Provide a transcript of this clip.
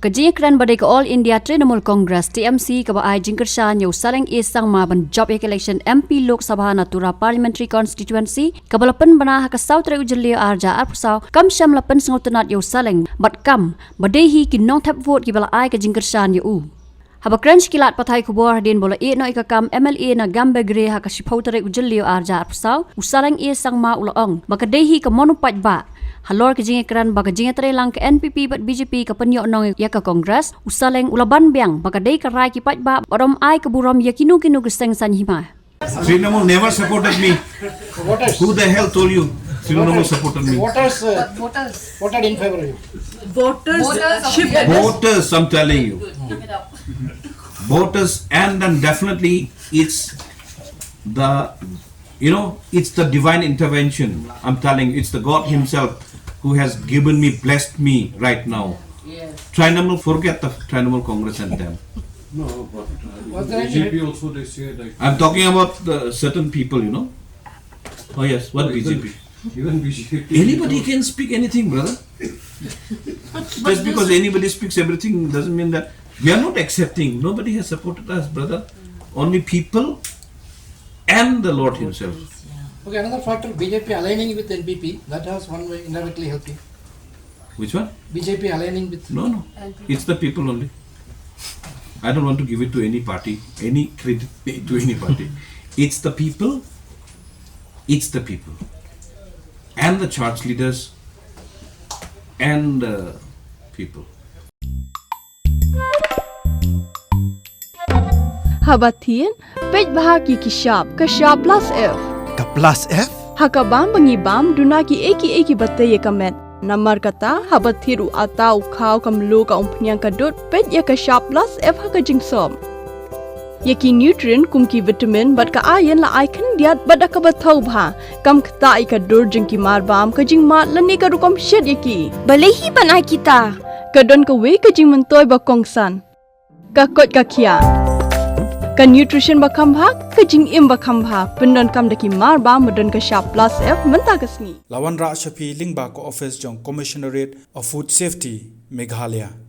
Kejikran badai ke All India Trinamool Congress TMC ke ai Kyrshan yo Saleng East sang ma ban job election MP Lok Sabha Natura Parliamentary Constituency ke balapan bana ke South Rai Ujeli arja apsau kam syam lapan sengotunat yo Saleng bat kam badai hi ki Nongthep vote ki bala ai ke Kyrshan yo u. Haba crunch kilat pathai kubor din bola e no ikakam MLA na gambe gre ha ka Shipau Rai Ujeli arja apsau Saleng East sang ma ulaong bakadai hi ke monupat ba halor ke Kyrshan baga Kyrshan lang ke NPP bat BJP ke penyok nong ya ke Kongres Saleng ulaban biang baga dei ke rai ki pat ba barom ai ke buram ya kinu ke seng san hima. Trinamool never supported me. Voters. Who the hell told you Trinamool supported me? Voters voted in favor of you. Voters, I'm telling you. Voters, and then definitely it's the, it's the divine intervention. I'm telling you, it's the God Himself who has given me, blessed me right now. Trinamool, forget the Trinamool Congress and them. No, but Was there any- BJP also they say like I'm talking about the certain people, Oh yes, what BJP? even BJP. Anybody can speak anything, brother. Just because anybody speaks everything doesn't mean that we are not accepting. Nobody has supported us, brother. Only people and the Lord Himself. Okay, another factor, BJP aligning with NPP, that has one way indirectly helped you. Which one? BJP aligning with No. It's the people only. I don't want to give it to any party, any credit to any party. It's the people. It's the people. And the church leaders and the people. Habatin, pej bahagi kishap, kashap plus F. Ka plus F? Hakabam bangibam dunaki eki batay kamet. Namar kata habathiru atau kau kamlu ka umpnyang kadut pej ya kashap plus F haka jingsom. Yaki nutrient kumki vitamin bat ka ayan la aikan diat bat ka bathau bha kam khta ka dur jingki marbam ka jingmat lani ka rukom shed yaki. Balehi banai kita. Kadon ka we ka jing mentoy ba kongsan. Ka kot ka kia. Ka nutrition ba khambha ka jing im ba khambha pendon kam daki marba medon ka sharp plus F menta kasni. Lawan Ra Shafi Lingba ko office jong Commissionerate of Food Safety Meghalaya.